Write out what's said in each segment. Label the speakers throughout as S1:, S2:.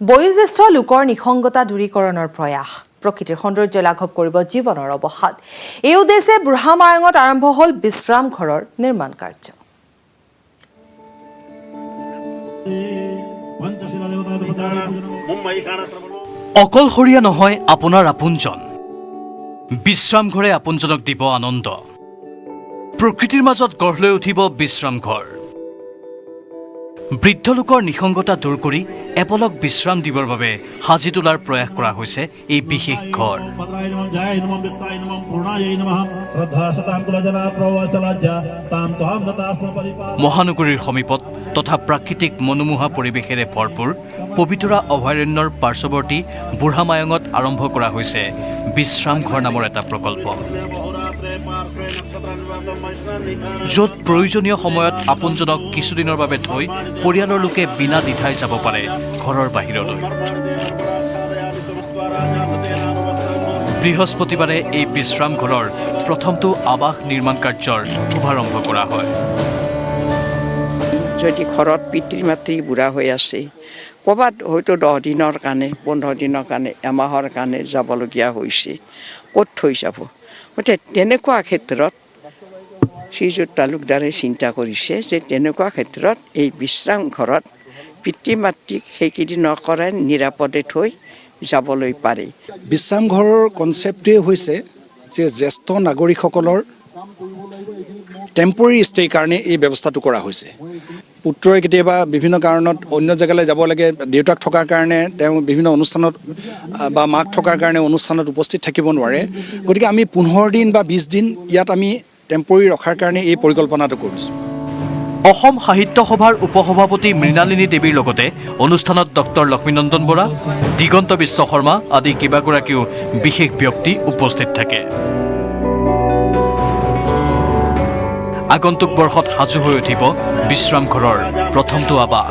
S1: বয়োজ্যেষ্ঠ লোকৰ নিসংগতা দূৰীকৰণৰ প্ৰয়াস প্ৰকৃতিৰ সৌন্দৰ্য লাঘৱ কৰিব জীৱনৰ অৱসাদ এই উদ্দেশ্যে বুঢ়ামায়ঙত আৰম্ভ হ'ল বিশ্ৰাম ঘৰৰ নিৰ্মাণ কাৰ্য
S2: অকলশৰীয়া নহয় আপোনাৰ আপোনজন বিশ্ৰাম ঘৰে আপোনজনক দিব আনন্দ প্ৰকৃতিৰ মাজত গঢ় লৈ উঠিব বিশ্ৰাম ঘৰ বৃদ্ধ লোকৰ নিসংগতা দূৰ কৰি এপলক বিশ্ৰাম দিবৰ বাবে সাজি তোলাৰ প্ৰয়াস কৰা হৈছে এই বিশেষ ঘৰ মহানগৰীৰ সমীপত তথা প্ৰাকৃতিক মনোমোহা পৰিৱেশেৰে ভৰপূৰ পবিতৰা অভয়াৰণ্যৰ পাৰ্শ্বৱৰ্তী বুঢ়ামায়ঙত আৰম্ভ কৰা হৈছে বিশ্ৰাম ঘৰ নামৰ এটা প্ৰকল্প য'ত প্ৰয়োজনীয় সময়ত আপোনজনক কিছুদিনৰ বাবে থৈ পৰিয়ালৰ লোকে বিনা দ্বিধাই যাব পাৰে ঘৰৰ বাহিৰলৈ বৃহস্পতিবাৰে এই বিশ্ৰাম ঘৰৰ প্ৰথমটো আৱাস নিৰ্মাণ কাৰ্যৰ শুভাৰম্ভ কৰা হয়
S3: যদি ঘৰত পিতৃ মাতৃ বুঢ়া হৈ আছে ক'ৰবাত হয়তো 10 দিনৰ কাৰণে 15 দিনৰ কাৰণে এমাহৰ কাৰণে যাবলগীয়া হৈছে ক'ত থৈ যাব গতিকে তেনেকুৱা ক্ষেত্ৰত শ্ৰীযুত তালুকদাৰে চিন্তা কৰিছে যে তেনেকুৱা ক্ষেত্ৰত এই বিশ্ৰাম ঘৰত পিতৃ মাতৃক সেইকেইদিনৰ কাৰণে নিৰাপদে থৈ যাবলৈ পাৰে
S4: বিশ্ৰাম ঘৰৰ কনচেপ্টটোৱে হৈছে যে জ্যেষ্ঠ নাগৰিকসকলৰ টেম্পৰেৰী ষ্টেৰ কাৰণে এই ব্যৱস্থাটো কৰা হৈছে পুত্ৰই কেতিয়াবা বিভিন্ন কাৰণত অন্য জেগালৈ যাব লাগে দেউতাক থকাৰ কাৰণে তেওঁ বিভিন্ন অনুষ্ঠানত বা মাক থকাৰ কাৰণে অনুষ্ঠানত উপস্থিত থাকিব নোৱাৰে গতিকে আমি 15 দিন বা 20 দিন ইয়াত আমি টেম্পৰেৰী ৰখাৰ কাৰণে এই পৰিকল্পনাটো কৰিছোঁ
S2: অসম সাহিত্য সভাৰ উপসভাপতি মৃণালিনী দেৱীৰ লগতে অনুষ্ঠানত ডক্টৰ লক্ষ্মীনন্দন বৰা দিগন্ত বিশ্ব শৰ্মা আদি কেইবাগৰাকীও বিশেষ ব্যক্তি উপস্থিত থাকে আগন্তুক বৰ্ষত সাজু হৈ উঠিব বিশ্ৰাম ঘৰৰ প্ৰথমটো আৱাস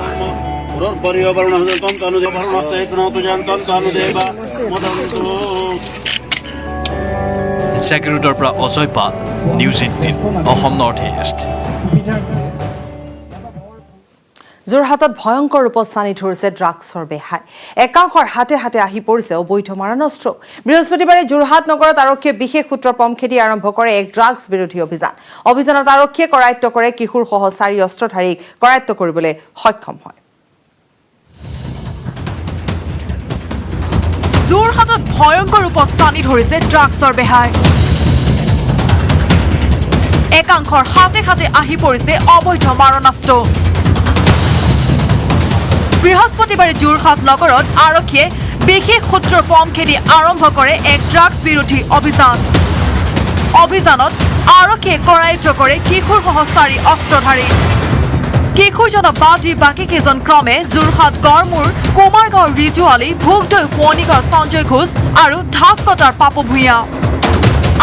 S2: জাগিৰোডৰ পৰা অজয় পাল নিউজ 18 অসম নৰ্থ ইষ্ট
S1: যোৰহাটত ভয়ংকৰ ৰূপত চানি ধৰিছে ড্ৰাগছৰ বেহাই একাংশৰ হাতে হাতে আহি পৰিছে অবৈধ মাৰণাস্ত্ৰ বৃহস্পতিবাৰে যোৰহাট নগৰত আৰক্ষীয়ে বিশেষ সূত্ৰৰ পম খেদি আৰম্ভ কৰে এক ড্ৰাগছ বিৰোধী অভিযানত আৰক্ষীয়ে কৰায়ত্ব কৰে কিশোৰসহ 4 অস্ত্ৰধাৰীক কৰায়ত্ব কৰিবলৈ সক্ষম হয়
S5: যোৰহাটত ভয়ংকৰ ৰূপত চানি ধৰিছে ড্ৰাগছৰ বেহাই একাংশৰ হাতে হাতে আহি পৰিছে অবৈধ মাৰণাস্ত্ৰ বৃহস্পতিবাৰে যোৰহাট নগৰত আৰক্ষীয়ে বিশেষ সূত্ৰৰ পম খেদি আৰম্ভ কৰে এক ড্ৰাগছ বিৰোধী অভিযানত আৰক্ষীয়ে কৰায়ত্ব কৰে কিশোৰসহ 4 অস্ত্ৰধাৰী কিশোৰজনক বাদ দি বাকী কেইজন ক্ৰমে যোৰহাট গড়মূৰ কুমাৰগাঁৱৰ ৰিজু আলী ভোগদৈ সোৱণিগাঁৱৰ সঞ্জয় ঘোষ আৰু ঢাককটাৰ পাপু ভূঞা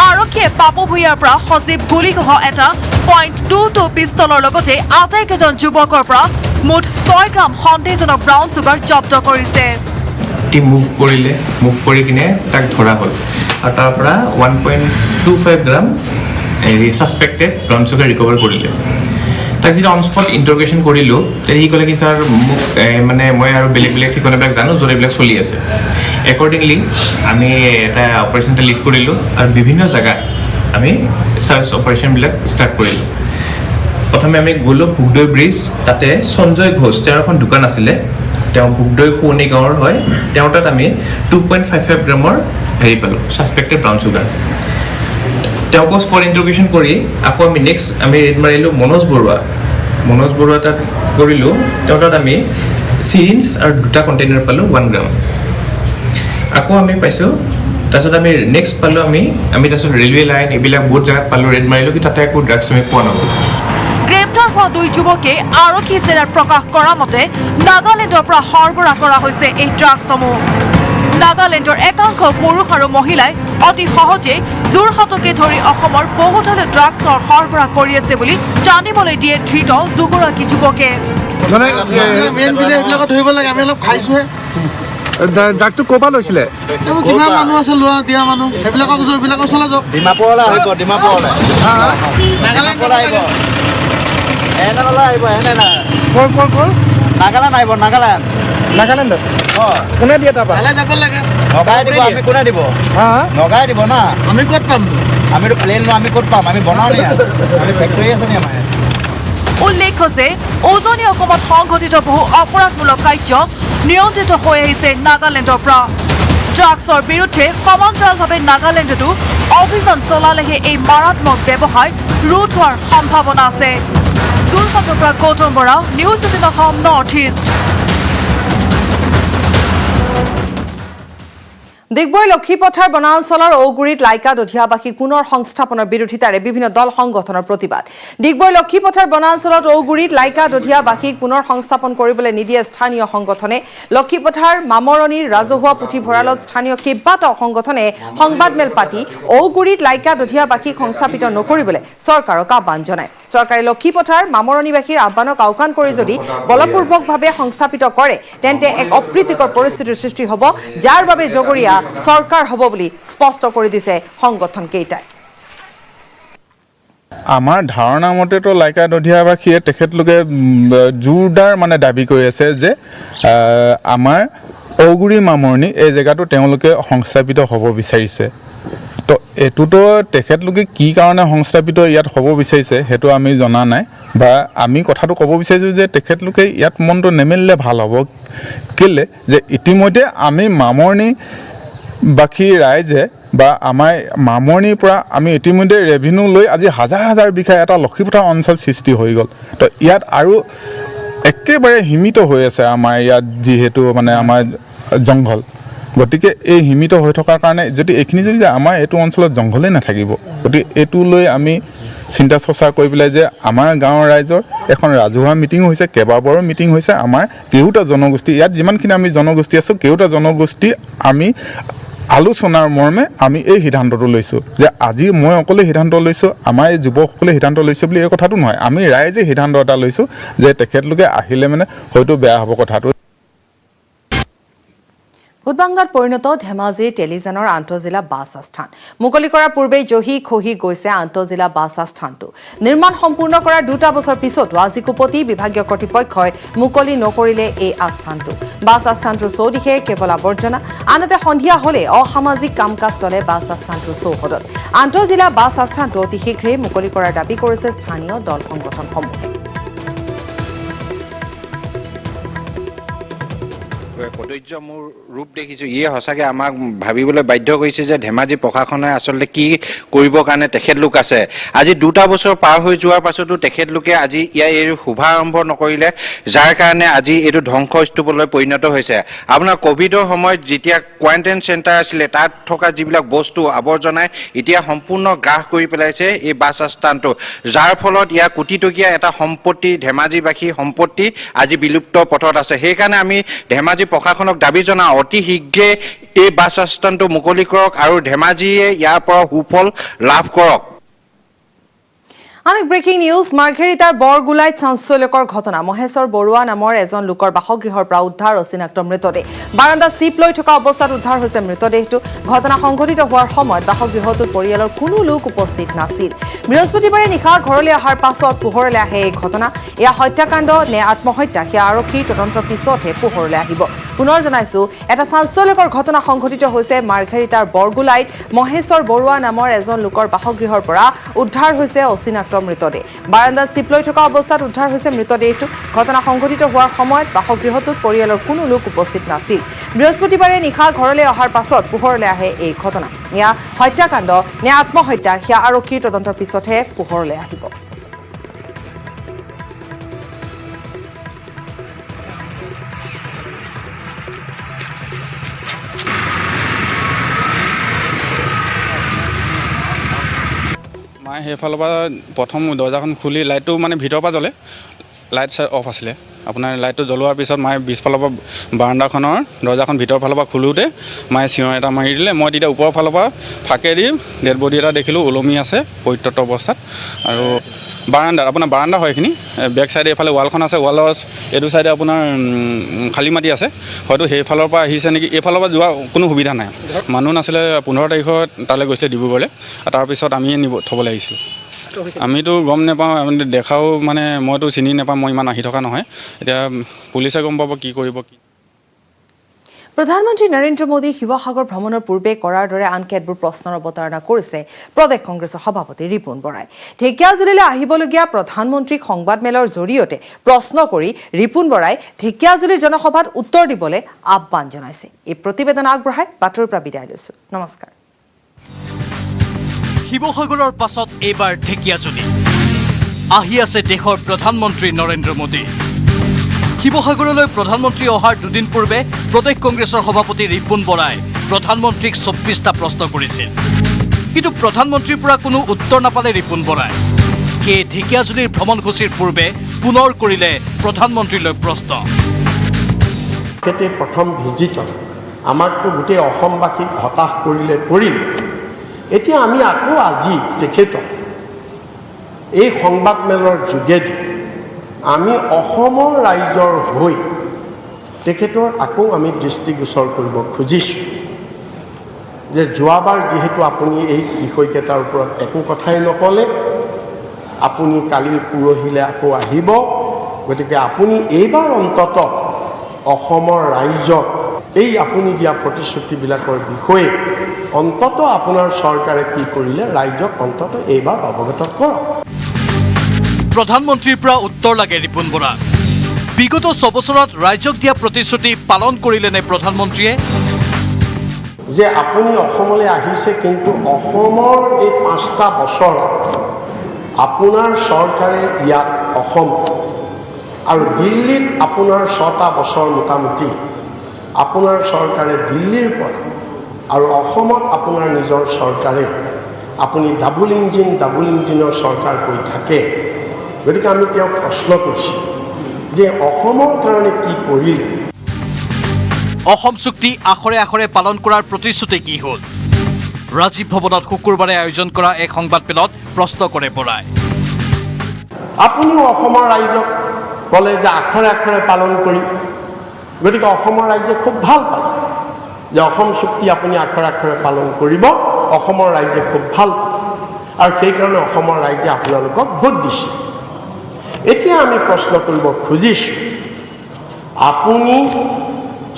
S5: আৰক্ষীয়ে পাপু ভূঞাৰ পৰা সজীৱ গুলীসহ এটা .22 পিষ্টলৰ লগতে আটাইকেইজন যুৱকৰ পৰা মুঠ 6 গ্ৰাম সন্দেহজনক ব্ৰাউন চুগাৰ জব্দ কৰিছে
S6: মুভ কৰি কিনে তাক ধৰা হ'ল আৰু তাৰ পৰা 1.25 গ্ৰাম সাসপেক্টেড ব্ৰাউন চুগাৰ ৰিকভাৰ কৰিলে তাক যেতিয়া অন স্পট ইণ্টাৰগেশ্যন কৰিলোঁ তেতিয়া সি ক'লে কি ছাৰ মোক মানে মই আৰু বেলেগ ঠিকনাবিলাক জানো য'ত এইবিলাক চলি আছে একৰ্ডিংলি আমি এটা অপাৰেশ্যন এটা লিড কৰিলোঁ আৰু বিভিন্ন জেগাত আমি চাৰ্চ অপাৰেশ্যনবিলাক ষ্টাৰ্ট কৰিলোঁ প্ৰথমে আমি গ'লোঁ ভোগদৈ ব্ৰিজ তাতে সঞ্জয় ঘোষ তেওঁৰ এখন দোকান আছিলে তেওঁ ভোগদৈ সোৱণি গাঁৱৰ হয় তেওঁৰ তাত আমি 2.55 গ্ৰামৰ হেৰি পালোঁ ছাসপেক্টেড ব্ৰাউন চুগাৰ তেওঁক স্পট ইণ্টাৰগেশ্যন কৰি আকৌ আমি নেক্সট আমি ৰেড মাৰিলোঁ মনোজ বৰুৱা তাত কৰিলোঁ তেওঁৰ তাত আমি চিৰিঞ্জ আৰু 2টা কণ্টেইনাৰ পালোঁ 1 গ্ৰাম আকৌ আমি পাইছোঁ তাৰপিছত আমি নেক্সট পালোঁ আমি তাৰপিছত ৰেলৱে লাইন এইবিলাক বহুত জেগাত পালোঁ ৰেড মাৰিলোঁ কি তাতে একো ড্ৰাগছ আমি পোৱা নগ'ল
S5: গ্ৰেপ্তাৰ হোৱা 2 যুৱকে আৰক্ষী জেলাত প্ৰকাশ কৰা মতে নাগালেণ্ডৰ পৰা সৰবৰাহ কৰা হৈছে এই ড্ৰাগছসমূহ নাগালেণ্ডৰ একাংশ পুৰুষ আৰু মহিলাই অতি সহজে যোৰহাটকে ধৰি অসমৰ বহুঠাইলৈ ড্ৰাগছৰ সৰবৰাহ কৰি আছে বুলি জানিবলৈ দিয়ে ধৃত 2গৰাকী যুৱকে
S7: ডাকটো ক'ৰপৰা লৈছিলে
S8: কিমান মানুহ আছে লোৱা দিয়া মানুহ সেইবিলাকক চলা যাওক
S7: ডিমাপুৰলৈ আহিব ডিমাপুৰলৈ
S8: নাগালেণ্ড আহিব নাগালেণ্ড
S7: নাগালেণ্ডত কোনে দিয়ে তাৰপৰা
S8: তালৈ যাব লাগে
S9: নগাই দিব আমি কোনে দিব
S7: হা
S9: নগাই দিব না
S8: আমি ক'ত পাম
S9: আমিতো প্লেন লো আমি ক'ত পাম আমি বনাও নি আমি ফেক্টৰী আছে নি আমাৰ
S5: উল্লেখ্য যে উজনি অসমত সংঘটিত বহু অপৰাধমূলক কাৰ্য নিয়ন্ত্ৰিত হৈ আহিছে নাগালেণ্ডৰ পৰা ড্ৰাগছৰ বিৰুদ্ধে সমান্তৰালভাৱে নাগালেণ্ডতো অভিযান চলালেহে এই মাৰাত্মক ব্যৱসায় ৰোধ হোৱাৰ সম্ভাৱনা আছে যোৰহাটৰ পৰা Gautam Bora news 18 Assam north east
S1: Digboi Lakhipathar বনাঞ্চলৰ ঔগুৰিত লাইকা দধিয়াবাসী পুনৰ সংস্থাপনৰ বিৰোধিতাৰে বিভিন্ন দল সংগঠনৰ প্ৰতিবাদ ডিগবৈ লক্ষীপথাৰ বনাঞ্চলত ঔগুৰিত লাইকা দধিয়াবাসীক পুনৰ সংস্থাপন কৰিবলৈ নিদিয়ে স্থানীয় সংগঠনে লক্ষীপথাৰ মামৰণীৰ ৰাজহুৱা পুথিভঁৰালত স্থানীয় কেইবাটাও সংগঠনে সংবাদমেল পাতি ঔগুৰিত লাইকা দধিয়াবাসীক সংস্থাপিত নকৰিবলৈ চৰকাৰক আহ্বান জনায় চৰকাৰে লক্ষীপথাৰ মামৰণীবাসীৰ আহ্বানক আওকাণ কৰি যদি বলপূৰ্বকভাৱে সংস্থাপিত কৰে তেন্তে এক অপ্ৰীতিকৰ পৰিস্থিতিৰ সৃষ্টি হ'ব যাৰ বাবে জগৰীয়া চৰকাৰ হ'ব বুলি স্পষ্ট কৰি দিছে সংগঠন কেইটাই
S10: আমাৰ ধাৰণা মতেতো লাইকা দধিয়াবাসীয়ে তেখেতলোকে জোৰদাৰ মানে দাবী কৰি আছে যে আমাৰ ঔগুৰি মামৰণি এই জেগাটো তেওঁলোকে সংস্থাপিত হ'ব বিচাৰিছে তো এটোতো তেখেতলোকে কি কাৰণে সংস্থাপিত ইয়াত হ'ব বিচাৰিছে সেইটো আমি জনা নাই বা আমি কথাটো ক'ব বিচাৰিছোঁ যে তেখেতলোকে ইয়াত মনটো নেমেলিলে ভাল হ'ব কেলে যে ইতিমধ্যে আমি মামৰণি বাকী ৰাইজে বা আমাৰ মামৰণিৰ পৰা আমি ইতিমধ্যে ৰেভিনিউ লৈ আজি হাজাৰ হাজাৰ বিঘা এটা লক্ষীপথাৰ অঞ্চল সৃষ্টি হৈ গ'ল তো ইয়াত আৰু একেবাৰে সীমিত হৈ আছে আমাৰ ইয়াত যিহেতু মানে আমাৰ জংঘল গতিকে এই সীমিত হৈ থকাৰ কাৰণে যদি এইখিনি যদি আমাৰ এইটো অঞ্চলত জংঘলেই নাথাকিব গতিকে এইটো লৈ আমি চিন্তা চৰ্চা কৰি পেলাই যে আমাৰ গাঁৱৰ ৰাইজৰ এখন ৰাজহুৱা মিটিং হৈছে কেইবাবাৰো মিটিং হৈছে আমাৰ কেওটা জনগোষ্ঠী ইয়াত যিমানখিনি আমি জনগোষ্ঠী আছোঁ কেওটা জনগোষ্ঠী আমি আলোচনাৰ মৰ্মে আমি এই সিদ্ধান্তটো লৈছোঁ যে আজি মই অকলে সিদ্ধান্ত লৈছোঁ আমাৰ এই যুৱকসকলে সিদ্ধান্ত লৈছে বুলি এই কথাটো নহয় আমি ৰাইজে সিদ্ধান্ত এটা লৈছোঁ যে তেখেতলোকে আহিলে মানে হয়তো বেয়া হ'ব কথাটো
S1: ভোটবাংলাত পৰিণত ধেমাজিৰ টেলিজনৰ আন্তঃজিলা বাছ আস্থান মুকলি কৰাৰ পূৰ্বে জহি খহি গৈছে আন্তঃজিলা বাছ আস্থানটো নিৰ্মাণ সম্পূৰ্ণ কৰাৰ 2টা বছৰ পিছতো আজি কুপতি বিভাগীয় কৰ্তৃপক্ষই মুকলি নকৰিলে এই আস্থানটো বাছ আস্থানটোৰ চৌদিশে কেৱল আৱৰ্জনা আনহাতে সন্ধিয়া হলে অসামাজিক কাম কাজ চলে বাছ আস্থানটোৰ চৌহদত আন্তঃজিলা বাছ আস্থানটো অতি শীঘ্ৰেই মুকলি কৰাৰ দাবী কৰিছে স্থানীয় দল সংগঠনসমূহে
S11: কদৰ্য মোৰ ৰূপ দেখিছোঁ ইয়ে সঁচাকৈ আমাক ভাবিবলৈ বাধ্য কৰিছে যে ধেমাজি প্ৰশাসনে আচলতে কি কৰিবৰ কাৰণে তেখেতলোক আছে আজি 2টা বছৰ পাৰ হৈ যোৱাৰ পাছতো তেখেতলোকে আজি ইয়াৰ এই শুভাৰম্ভ নকৰিলে যাৰ কাৰণে আজি এইটো ধ্বংসস্তূপলৈ পৰিণত হৈছে আপোনাৰ ক'ভিডৰ সময়ত যেতিয়া কোৱাৰেণ্টাইন চেণ্টাৰ আছিলে তাত থকা যিবিলাক বস্তু আৱৰ্জনাই এতিয়া সম্পূৰ্ণ গ্ৰাস কৰি পেলাইছে এই বাছ আস্থানটো যাৰ ফলত ইয়াৰ কোটিটকীয়া এটা সম্পত্তি ধেমাজিবাসী সম্পত্তি আজি বিলুপ্ত পথত আছে সেইকাৰণে আমি ধেমাজি প্ৰশাসনক দাবী জনাওঁ অতি শীঘ্ৰে এই বাছ আস্থানটো মুকলি কৰক আৰু ধেমাজিয়ে ইয়াৰ পৰা সুফল লাভ কৰক
S1: আন এক ব্ৰেকিং নিউজ মাৰ্ঘেৰিটাৰ বৰগুলাইত চাঞ্চল্যকৰ ঘটনা মহেশ্বৰ বৰুৱা নামৰ এজন লোকৰ বাসগৃহৰ পৰা উদ্ধাৰ অচিনাক্ত মৃতদেহ বাৰান্দা চিপ লৈ থকা অৱস্থাত উদ্ধাৰ হৈছে মৃতদেহটো ঘটনা সংঘটিত হোৱাৰ সময়ত বাসগৃহটোত পৰিয়ালৰ কোনো লোক উপস্থিত নাছিল বৃহস্পতিবাৰে নিশা ঘৰলৈ অহাৰ পাছত পোহৰলৈ আহে এই ঘটনা এয়া হত্যাকাণ্ড নে আত্মহত্যা সেয়া আৰক্ষীৰ তদন্তৰ পিছতহে পোহৰলৈ আহিব পুনৰ জনাইছো এটা চাঞ্চল্যকৰ ঘটনা সংঘটিত হৈছে মাৰ্ঘেৰিটাৰ বৰগুলাইত মহেশ্বৰ বৰুৱা নামৰ এজন লোকৰ বাসগৃহৰ পৰা উদ্ধাৰ হৈছে অচিনাক্ত মৃতদেহ বাৰান্দাত চিপ লৈ থকা অৱস্থাত উদ্ধাৰ হৈছে মৃতদেহটো ঘটনা সংঘটিত হোৱাৰ সময়ত বাসগৃহটোত পৰিয়ালৰ কোনো লোক উপস্থিত নাছিল বৃহস্পতিবাৰে নিশা ঘৰলৈ অহাৰ পাছত পোহৰলৈ আহে এই ঘটনা এয়া হত্যাকাণ্ড নে আত্মহত্যা সেয়া আৰক্ষীৰ তদন্তৰ পিছতহে পোহৰলৈ আহিব
S10: মায়ে সেইফালৰ পৰা প্ৰথম দৰ্জাখন খুলি লাইটটো মানে ভিতৰৰ পৰা জ্বলে লাইট অফ আছিলে আপোনাৰ লাইটটো জ্বলোৱাৰ পিছত মায়ে পিছফালৰ পৰা বাৰান্দাখনৰ দৰ্জাখন ভিতৰৰ ফালৰ পৰা খোলোতে মায়ে চিঞৰ এটা মাৰি দিলে মই তেতিয়া ওপৰৰ ফালৰ পৰা ফাকে দি ডেড বডি এটা দেখিলোঁ ওলমি আছে পৰিত্যক্ত অৱস্থাত আৰু বাৰান্দাত আপোনাৰ বাৰান্দা হয় এইখিনি বেক চাইডে এইফালে ৱালখন আছে ৱালৰ এইটো চাইডে আপোনাৰ খালী মাটি আছে হয়তো সেইফালৰ পৰা আহিছে নেকি এইফালৰ পৰা যোৱা কোনো সুবিধা নাই মানুহ নাছিলে 15 তাৰিখত তালৈ গৈছিলে ডিব্ৰুগড়লৈ তাৰপিছত আমিয়ে থ'বলৈ আহিছিলোঁ আমিতো গম নাপাওঁ আমি দেখাও মানে মইতো চিনি নাপাওঁ মই ইমান আহি থকা নহয় এতিয়া পুলিচে গম পাব কি কৰিব কি
S1: প্ৰধানমন্ত্ৰী নৰেন্দ্ৰ মোদী শিৱসাগৰ ভ্ৰমণৰ পূৰ্বে কৰাৰ দৰে আন কেতবোৰ প্ৰশ্নৰ অৱতাৰণা কৰিছে প্ৰদেশ কংগ্ৰেছৰ সভাপতি ৰিপুণ বৰাই। ঢেকিয়াজুলিলৈ আহিবলগীয়া প্ৰধানমন্ত্ৰীক সংবাদমেলৰ জৰিয়তে প্ৰশ্ন কৰি ৰিপুণ বৰাই ঢেকিয়াজুলিৰ জনসভাত উত্তৰ দিবলৈ আহ্বান জনাইছে। এই প্ৰতিবেদন আগবঢ়াই বাতৰিৰ পৰা বিদায় লৈছো। নমস্কাৰ।
S2: শিৱসাগৰৰ পাছত এইবাৰ ঢেকিয়াজুলি আহি আছে দেশৰ প্ৰধানমন্ত্ৰী নৰেন্দ্ৰ মোদী। শিৱসাগৰলৈ প্ৰধানমন্ত্ৰী অহাৰ দুদিন পূৰ্বে প্ৰদেশ কংগ্ৰেছৰ সভাপতি ৰিপুণ বৰাই প্ৰধানমন্ত্ৰীক 24টা প্ৰশ্ন কৰিছিল, কিন্তু প্ৰধানমন্ত্ৰীৰ পৰা কোনো উত্তৰ নাপালে ৰিপুণ বৰাই। সেয়ে ঢেকিয়াজুলিৰ ভ্ৰমণসূচীৰ পূৰ্বে পুনৰ কৰিলে প্ৰধানমন্ত্ৰীলৈ প্ৰশ্ন।
S12: প্ৰথম ভিজিটত আমাকতো গোটেই অসমবাসীক হতাশ কৰিলে। এতিয়া আমি আকৌ আজি তেখেতক এই সংবাদমেলৰ যোগেদি আমি অসমৰ ৰাইজৰ হৈ তেখেতৰ আকৌ আমি দৃষ্টিগোচৰ কৰিব খুজিছোঁ যে যোৱাবাৰ যিহেতু আপুনি এই বিষয়কেইটাৰ ওপৰত একো কথাই নক'লে, আপুনি কালিৰ পৰহিলৈ আকৌ আহিব, গতিকে আপুনি এইবাৰ অন্তত অসমৰ ৰাইজক এই আপুনি দিয়া প্ৰতিশ্ৰুতিবিলাকৰ বিষয়ে অন্তত আপোনাৰ চৰকাৰে কি কৰিলে ৰাইজক অন্তত এইবাৰ অৱগত কৰক।
S2: প্ৰধানমন্ত্ৰীৰ পৰা উত্তৰ লাগে ৰিপুণ বৰা। বিগত 6 বছৰত ৰাইজক দিয়া প্ৰতিশ্ৰুতি পালন কৰিলেনে প্ৰধানমন্ত্ৰীয়ে?
S12: যে আপুনি অসমলৈ আহিছে, কিন্তু অসমৰ এই 5টা বছৰত আপোনাৰ চৰকাৰে ইয়াত অসম আৰু দিল্লীত আপোনাৰ 6টা বছৰ মোটামুটি আপোনাৰ চৰকাৰে দিল্লীৰ পৰা আৰু অসমত আপোনাৰ নিজৰ চৰকাৰে আপুনি ডাবল ইঞ্জিনৰ চৰকাৰ কৰি থাকে। গতিকে আমি তেওঁক প্ৰশ্ন কৰিছোঁ যে অসমৰ কাৰণে কি কৰিলে?
S2: অসম চুক্তি আখৰে আখৰে পালন কৰাৰ প্ৰতিশ্ৰুতি কি হ'ল? ৰাজীৱ ভৱনত শুকুৰবাৰে আয়োজন কৰা এক সংবাদমেলত প্ৰশ্ন কৰে বৰাই।
S12: আপুনিও অসমৰ ৰাইজক ক'লে যে আখৰে আখৰে পালন কৰি, গতিকে অসমৰ ৰাইজে খুব ভাল পালে যে অসম চুক্তি আপুনি আখৰে আখৰে পালন কৰিব, অসমৰ ৰাইজে খুব ভাল পালে আৰু সেইকাৰণে অসমৰ ৰাইজে আপোনালোকক ভোট দিছে। এতিয়া আমি প্ৰশ্ন কৰিব খুজিছোঁ, আপুনি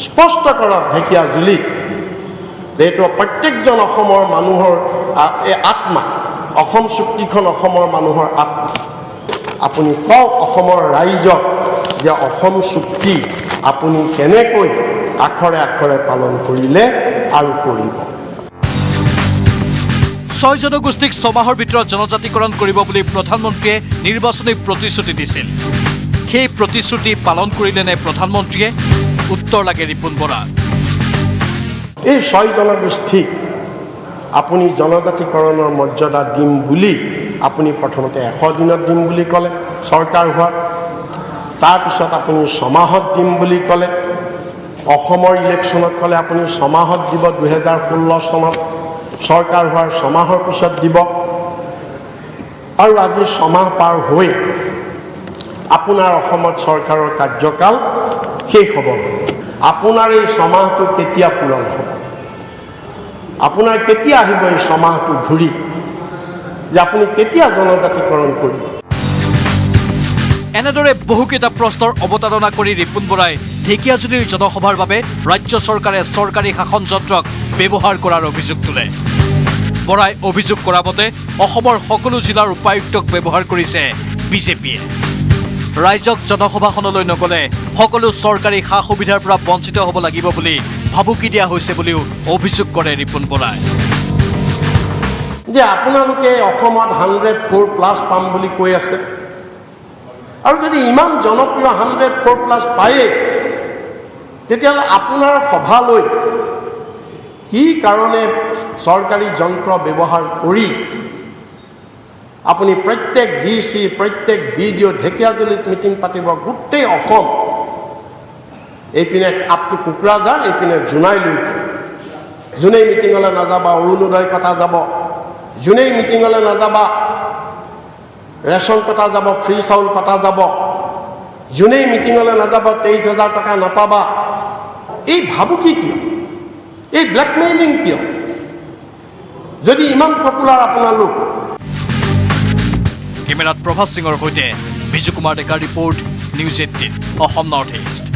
S12: স্পষ্ট কৰক ঢেকিয়াজুলিত এইটো প্ৰত্যেকজন অসমৰ মানুহৰ আত্মা, অসম চুক্তিখন অসমৰ মানুহৰ আত্মা। আপুনি কওক অসমৰ ৰাইজক যে অসম চুক্তি আপুনি কেনেকৈ আখৰে আখৰে পালন কৰিলে আৰু কৰিব।
S2: 6 জনগোষ্ঠীক 6 মাহৰ ভিতৰত জনজাতিকৰণ কৰিব বুলি প্ৰধানমন্ত্ৰীয়ে নিৰ্বাচনী প্ৰতিশ্ৰুতি দিছিল। সেই প্ৰতিশ্ৰুতি পালন কৰিলেনে প্ৰধানমন্ত্ৰীয়ে? উত্তৰ লাগে ৰিপুণ বৰা।
S12: এই 6 জনগোষ্ঠীক আপুনি জনজাতিকৰণৰ মৰ্যাদা দিম বুলি আপুনি প্ৰথমতে 100 দিনত দিম বুলি ক'লে চৰকাৰ হোৱাৰ, তাৰপিছত আপুনি 6 মাহত দিম বুলি ক'লে, অসমৰ ইলেকশ্যনত ক'লে আপুনি 6 মাহত দিব, 2016 চনত চৰকাৰ হোৱাৰ 6 মাহৰ পিছত দিব, আৰু আজি 6 মাহ পাৰ হৈ আপোনাৰ অসমত চৰকাৰৰ কাৰ্যকাল শেষ হ'ব। আপোনাৰ এই 6 মাহটো কেতিয়া পূৰণ হ'ব? আপোনাৰ কেতিয়া আহিব এই 6 মাহটো ঘূৰি, যে আপুনি কেতিয়া জনজাতিকৰণ কৰিব?
S2: এনেদৰে বহুকেইটা প্ৰশ্নৰ অৱতাৰণা কৰি ৰিপুণ বৰাই ঢেকিয়াজুলিৰ জনসভাৰ বাবে ৰাজ্য চৰকাৰে চৰকাৰী শাসন যন্ত্ৰক ব্যৱহাৰ কৰাৰ অভিযোগ তোলে। বৰাই অভিযোগ কৰা মতে অসমৰ সকলো জিলাৰ উপায়ুক্তক ব্যৱহাৰ কৰিছে বিজেপিয়ে। ৰাইজক জনসভাখনলৈ নগ'লে সকলো চৰকাৰী সা সুবিধাৰ পৰা বঞ্চিত হ'ব লাগিব বুলি ভাবুকি দিয়া হৈছে বুলিও অভিযোগ কৰে ৰিপুণ বৰাই।
S12: যে আপোনালোকে অসমত 104+ পাম বুলি কৈ আছে, আৰু যদি ইমান জনপ্ৰিয় 104+ পায়ে, তেতিয়াহ'লে আপোনাৰ সভালৈ কি কাৰণে চৰকাৰী যন্ত্ৰ ব্যৱহাৰ কৰি আপুনি প্ৰত্যেক DC, প্ৰত্যেক BDO ঢেকিয়াজুলিত মিটিং পাতিব, গোটেই অসম, এইপিনে আপটো কোকৰাঝাৰ, এইপিনে জোনাইলৈকে, যোনেই মিটিঙলৈ নাযাবা অৰুণোদয় কথা যাব, যোনেই মিটিঙলৈ নাযাবা ৰেচন কটা যাব, ফ্ৰী চাউল কটা যাব, যোনেই মিটিঙলৈ নাযাব 23,000 টকা নাপাবা। এই ভাবুকি কিয়? এই ব্লেকমেইলিং কিয়? যদি ইমান পপুলাৰ আপোনালোক।
S2: কেমেৰাত প্ৰভাস সিঙৰ সৈতে বিজু কুমাৰ ডেকাৰ report, news 18 Assam north east.